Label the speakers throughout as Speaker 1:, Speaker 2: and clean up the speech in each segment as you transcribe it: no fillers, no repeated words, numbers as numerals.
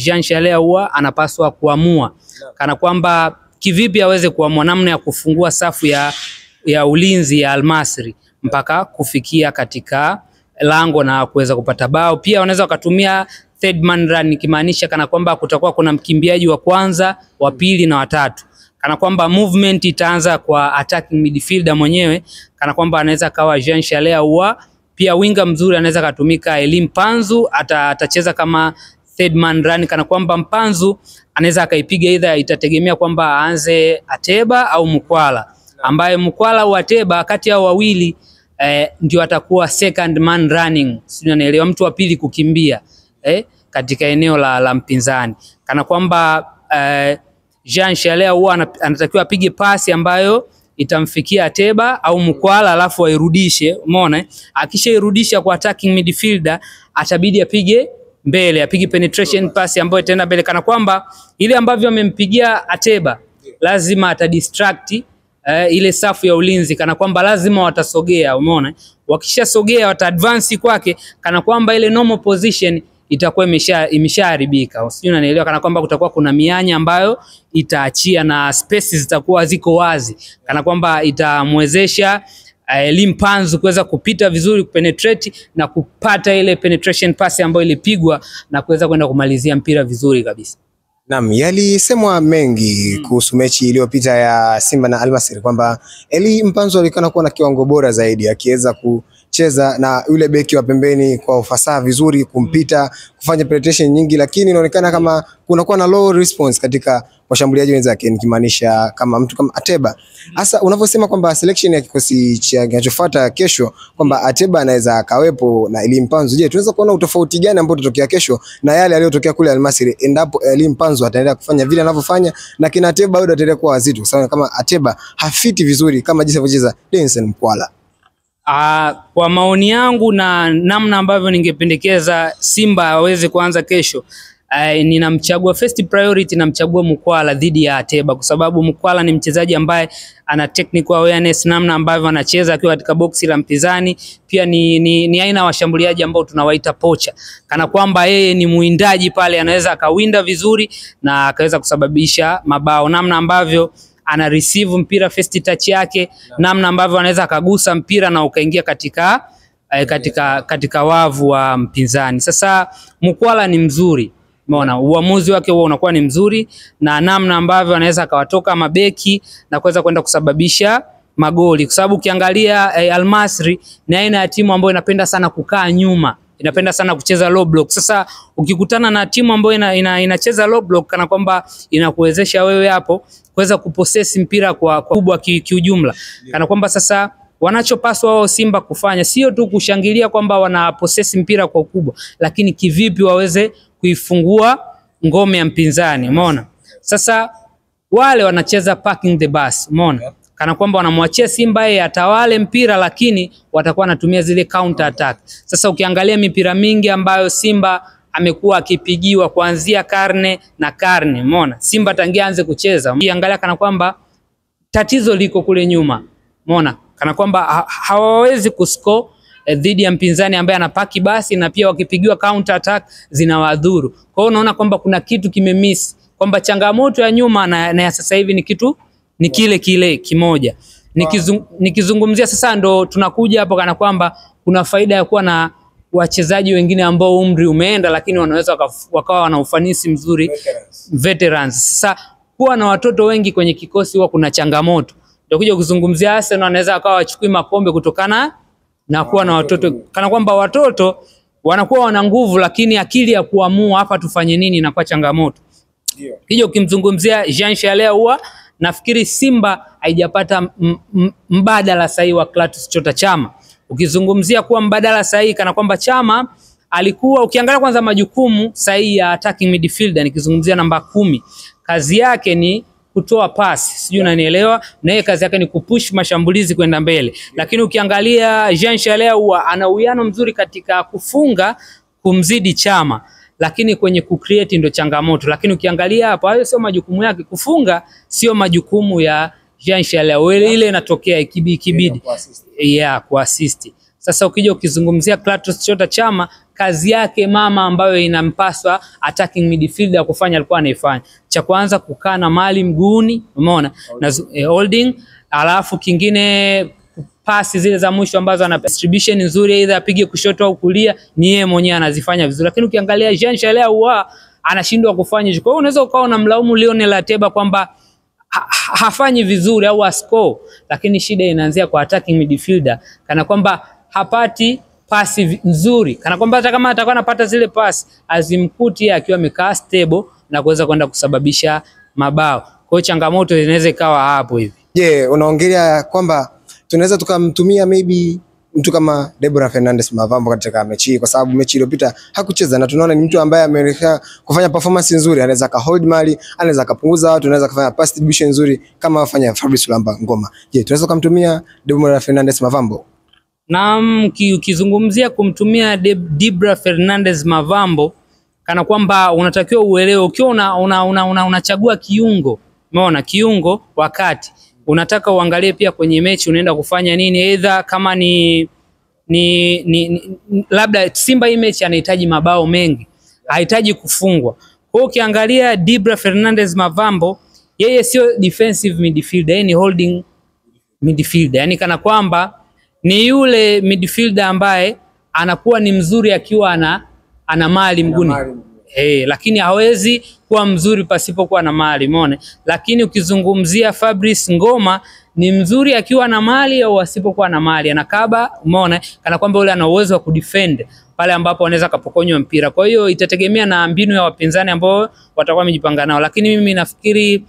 Speaker 1: Jean Charles Ahoua anapaswa kuamua kana kwamba kivipi aweze kuamua namna ya kufungua safu ya ulinzi ya Al Masry mpaka kufikia katika lango na kuweza kupata bao. Pia wanaweza wakatumia third man run, ikimaanisha kana kwamba kutakuwa kuna mkimbiaji wa kwanza, wa pili na watatu. Kana kwamba movement itaanza kwa attacking midfielder mwenyewe, kana kwamba anaweza kawa Jean Charles Ahoua. Pia winga mzuri anaweza katumika Elie Mpanzu, atacheza kama third man run, kana kwamba Mpanzu anaweza akaipiga, either itategemea kwamba aanze Ateba au Mukwala, ambaye Mukwala au Ateba kati ya wawili ndio atakuwa second man running, sio, naelewa, mtu wa pili kukimbia katika eneo la mpinzani. Kana kwamba Jean Charles Ahoua anatakiwa apige pasi ambayo itamfikia Ateba au Mukwala alafu airudishe, umeona? Akishairudisha kwa attacking midfielder atabidi apige mbele, apige penetration pass ambayo itaenda mbele, kana kwamba ile ambavyo amempigia Ateba lazima atadistract ile safu ya ulinzi, kana kwamba lazima watasogea, umeona? Wakishasogea wataadvance kwake, kana kwamba ile normal position itakuwa imeshaharibika. Usijui unanielewa, kana kwamba kutakuwa kuna mianya ambayo itaachia na spaces zitakuwa ziko wazi, kana kwamba itamwezesha Elie Mpanzu kuweza kupita vizuri, kupenetrate na kupata ile penetration pass ambayo ilipigwa na kuweza kwenda kumalizia mpira vizuri kabisa.
Speaker 2: Naam, yalisemwa mengi kuhusu mechi iliyopita ya Simba na Al Masry kwamba Elie Mpanzu alikana kuwa na kiwango bora zaidi, akiweza kucheza na yule beki wa pembeni kwa ufasaha vizuri, kumpita, kufanya penetration nyingi, lakini inaonekana kama kunakuwa na low response katika washambuliaji wenzake, nikimaanisha kama mtu kama Ateba. Hasa unavyosema kwamba selection ya kikosi kinachofuata kesho kwamba Ateba anaweza akawepo na Elie Mpanzu, je, tunaweza kuona utofauti gani ambao utatokea kesho na yale aliyotokea kule Al Masry endapo Elie Mpanzu ataendelea kufanya vile anavyofanya na kina Ateba bado ataendelea kuwa wazito, sawa kama Ateba hafiti vizuri kama jinsi alivyocheza Denson Mkwala?
Speaker 1: Kwa maoni yangu na namna ambavyo ningependekeza Simba aweze kuanza kesho, ninamchagua first priority, namchagua Mukwala dhidi ya Ateba, kwa sababu Mukwala ni mchezaji ambaye ana technical awareness, namna ambavyo anacheza akiwa katika boksi la mpinzani. Pia ni aina washambuliaji ambao tunawaita pocha, kana kwamba yeye ni muindaji pale, anaweza akawinda vizuri na akaweza kusababisha mabao, namna ambavyo ana receive mpira first touch yake, namna ambavyo anaweza akagusa mpira na ukaingia katika wavu wa mpinzani. Sasa Mukwala ni mzuri, umeona uamuzi wake huo unakuwa ni mzuri, na namna ambavyo anaweza akawatoka mabeki na kuweza kwenda kusababisha magoli, kwa sababu ukiangalia Al Masry ni aina ya timu ambayo inapenda sana kukaa nyuma, inapenda sana kucheza low block. Sasa ukikutana na timu ambayo inacheza low block, kana kwamba inakuwezesha wewe hapo kuweza kupossess mpira kwa kubwa kiujumla, kana kwamba sasa wanachopaswa wao Simba kufanya sio tu kushangilia kwamba wana possess mpira kwa ukubwa, lakini kivipi waweze kuifungua ngome ya mpinzani, umeona? Sasa wale wanacheza parking the bus, umeona? Kana kwamba wanamwachia Simba yeye atawale mpira, lakini watakuwa wanatumia zile counter attack. Sasa ukiangalia mipira mingi ambayo Simba amekuwa akipigiwa kuanzia karne na karne, umeona? Simba tangia anze kucheza, ukiangalia kana kwamba tatizo liko kule nyuma, umeona? Kana kwamba hawawezi kuscore dhidi ya mpinzani ambaye anapaki basi, na pia wakipigiwa counter attack zinawadhuru. Kwa hiyo unaona kwamba kuna kitu kimemiss, kwamba changamoto ya nyuma na ya sasa hivi ni kile kimoja. Nikizungumzia sasa ndo tunakuja hapo, kana kwamba kuna faida ya kuwa na wachezaji wengine ambao umri umeenda, lakini wanaweza wakawa wana ufanisi mzuri, veterans. Sasa kuwa na watoto wengi kwenye kikosi huwa kuna changamoto. Ndio kuja kuzungumzia Arsenal wanaweza wakawa wachukui makombe kutokana na kuwa na watoto, kana kwamba watoto wanakuwa wana nguvu, lakini akili ya kuamua hapa tufanye nini inakuwa changamoto. Kija ukimzungumzia Jean Charles Ahoua, nafikiri Simba haijapata mbadala sahihi wa Clatous Chota Chama. Ukizungumzia kuwa mbadala sahihi, kana kwamba Chama alikuwa, ukiangalia kwanza majukumu sahihi ya attacking midfielder, nikizungumzia namba 10, kazi yake ni kutoa pasi, sijui unanielewa, na yeye kazi yake ni kupush mashambulizi kwenda mbele. Lakini ukiangalia Jean Charles Ahoua ana uwiano mzuri katika kufunga kumzidi Chama, lakini kwenye kucreate ndo changamoto. Lakini ukiangalia hapo, hayo sio majukumu yake, kufunga sio majukumu ya Jean Charles Ahoua, ile inatokea ikibidi kuassist. Sasa ukija ukizungumzia Clatous Chota Chama, kazi yake mama ambayo inampaswa attacking midfielder kufanya alikuwa anaifanya. Cha kwanza kukaa na mali mguuni, umeona? Na holding, alafu kingine pasi zile za mwisho ambazo ana distribution nzuri, either apige kushoto au kulia, ni yeye mwenyewe anazifanya vizuri. Lakini ukiangalia Jean Charles Ahoua anashindwa kufanya hicho. Kwa hiyo unaweza ukaona mlaumu Lionel Ateba kwamba hafanyi vizuri au ascore, lakini shida inaanzia kwa attacking midfielder, kana kwamba hapati pasi nzuri, kana kwamba hata kama atakuwa anapata zile pasi azimkuti akiwa amekaa stable na kuweza kwenda kusababisha mabao. Kwa hiyo changamoto inaweza ikawa hapo hivi.
Speaker 2: Je, unaongelea kwamba tunaweza tukamtumia maybe mtu kama Deborah Fernandez Mavambo katika mechi, kwa sababu mechi iliyopita hakucheza na tunaona ni mtu ambaye ameelekea kufanya performance nzuri, anaweza ka hold mali, anaweza kapunguza watu, anaweza kufanya pass distribution nzuri kama afanya Fabrice Luamba Ngoma. Je, tunaweza kumtumia Deborah Fernandez Mavambo?
Speaker 1: Naam, ukizungumzia kumtumia Deborah Fernandez Mavambo, kana kwamba unatakiwa uelewe ukiwa unachagua kiungo, umeona, kiungo wakati unataka uangalie pia kwenye mechi unaenda kufanya nini, either kama ni labda Simba hii mechi anahitaji mabao mengi, hahitaji kufungwa. Kwa hiyo ukiangalia Deborah Fernandez Mavambo, yeye sio defensive midfielder, yeye ni holding midfielder. Yani kana kwamba ni yule midfielder ambaye anakuwa ni mzuri akiwa ana mali mguni. Lakini hawezi kuwa mzuri pasipokuwa na mali, umeona? Lakini ukizungumzia Fabrice Ngoma ni mzuri akiwa na mali au asipokuwa na mali, anakaba, umeona, kana kwamba yule ana uwezo wa kudefend pale ambapo anaweza kapokonywa mpira. Kwa hiyo itategemea na mbinu ya wapinzani ambao watakuwa wamejipanga nao, lakini mimi nafikiri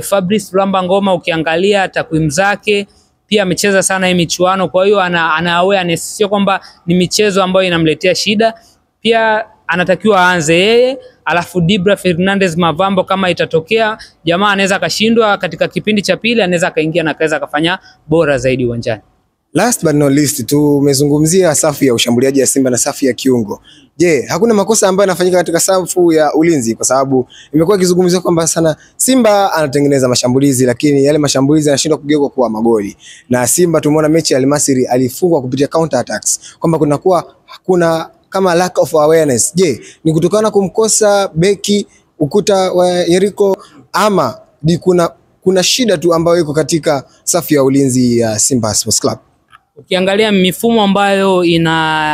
Speaker 1: Fabrice Luamba Ngoma ukiangalia takwimu zake pia amecheza sana hii michuano, kwa hiyo ana awareness, sio kwamba ni michezo ambayo inamletea shida. Pia anatakiwa aanze yeye, alafu Deborah Fernandez Mavambo kama itatokea jamaa anaweza akashindwa katika kipindi cha pili, anaweza akaingia na kaweza kafanya bora zaidi uwanjani.
Speaker 2: Last but not least, tumezungumzia safu ya ushambuliaji ya Simba na safu ya kiungo. Je, hakuna makosa ambayo yanafanyika katika safu ya ulinzi? Kwa sababu imekuwa ikizungumziwa kwamba sana Simba anatengeneza mashambulizi, lakini yale mashambulizi yanashindwa kugeuka kuwa magoli. Na Simba tumeona mechi ya Al Masry alifungwa kupitia counter attacks, kwamba hakuna kama lack of awareness. Je, ni kutokana kumkosa beki ukuta wa Yeriko, ama ni kuna shida tu ambayo iko katika safu ya ulinzi ya Simba Sports Club?
Speaker 1: Ukiangalia mifumo ambayo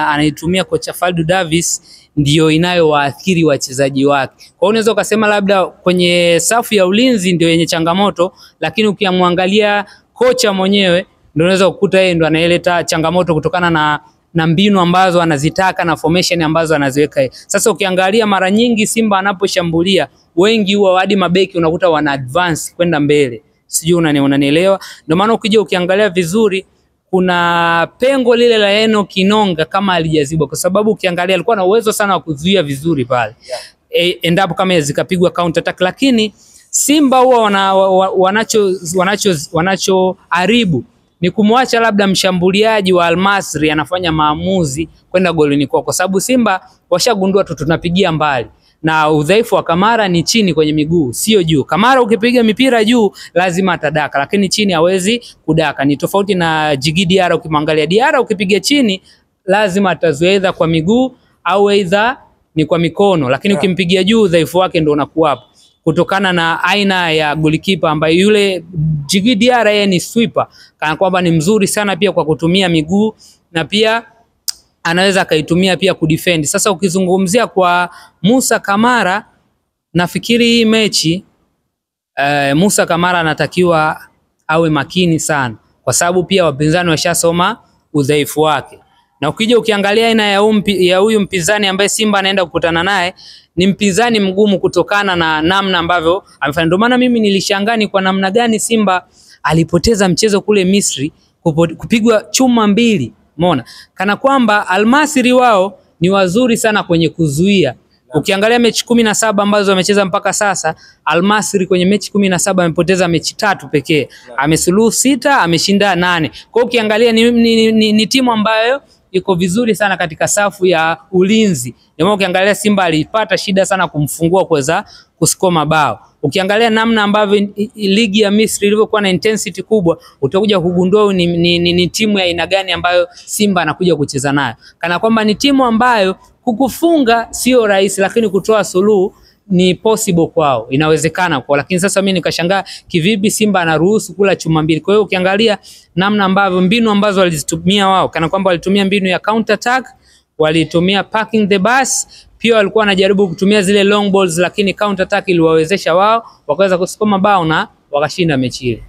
Speaker 1: anaitumia kocha Faldu Davis ndio inayowaathiri wachezaji wake. Kwa hiyo unaweza ukasema labda kwenye safu ya ulinzi ndio yenye changamoto, lakini ukiamwangalia kocha mwenyewe ndio unaweza kukuta yeye ndio anaeleta changamoto kutokana na mbinu ambazo anazitaka na formation ambazo anaziweka. Sasa ukiangalia mara nyingi Simba anaposhambulia wengi huwa hadi mabeki unakuta wana advance kwenda mbele. Sijui unanielewa? Ndio maana ukija ukiangalia vizuri kuna pengo lile la Eno Kinonga kama alijazibwa, kwa sababu ukiangalia alikuwa na uwezo sana wa kuzuia vizuri pale. Endapo kama zikapigwa counter attack, lakini Simba huwa wanachoharibu ni kumwacha labda mshambuliaji wa Al Masry anafanya maamuzi kwenda golini kwa sababu Simba washagundua tunapigia mbali. Na udhaifu wa Kamara ni chini kwenye miguu, sio juu. Kamara ukipiga mipira juu lazima atadaka, lakini chini hawezi kudaka. Ni tofauti na Djigui Diarra. Ukimwangalia Diarra ukipiga chini lazima atazuia either kwa miguu au either ni kwa mikono, lakini ukimpigia juu udhaifu wake ndio unakuwa hapo. Kutokana na aina ya golikipa ambaye yule Djigui Diarra yeye ni sweeper, kana kwamba ni mzuri sana pia kwa kutumia miguu na pia anaweza akaitumia pia kudefend. Sasa ukizungumzia kwa Musa Kamara, nafikiri hii mechi Musa Kamara anatakiwa awe makini sana, kwa sababu pia wapinzani washasoma udhaifu wake. Na ukija ukiangalia aina ya huyu mpinzani ambaye Simba anaenda kukutana naye, ni mpinzani mgumu kutokana na namna ambavyo amefanya. Ndio maana mimi nilishangani kwa namna gani Simba alipoteza mchezo kule Misri, kupigwa chuma 2. Umeona? Kana kwamba Al Masry wao ni wazuri sana kwenye kuzuia. Ukiangalia mechi 17 ambazo wamecheza mpaka sasa, Al Masry kwenye mechi 17 amepoteza mechi 3 pekee. Amesuluhu 6, ameshinda 8. Kwa hiyo ukiangalia ni timu ambayo iko vizuri sana katika safu ya ulinzi. Ndio maana ukiangalia Simba alipata shida sana kumfungua kuweza kuscore mabao. Ukiangalia namna ambavyo ligi ya Misri ilivyokuwa na intensity kubwa, utakuja kugundua ni timu ya aina gani ambayo Simba anakuja kucheza nayo. Kana kwamba ni timu ambayo Kukufunga sio rahisi, lakini kutoa suluhu ni possible kwao, inawezekana kwao. Lakini sasa mimi nikashangaa kivipi Simba anaruhusu kula chuma mbili. Kwa hiyo ukiangalia namna ambavyo mbinu ambazo walizitumia wao, kana kwamba walitumia mbinu ya counter attack, walitumia parking the bus, pia walikuwa wanajaribu kutumia zile long balls, lakini counter attack iliwawezesha wao wakaweza kusukuma bao na wakashinda mechi ile.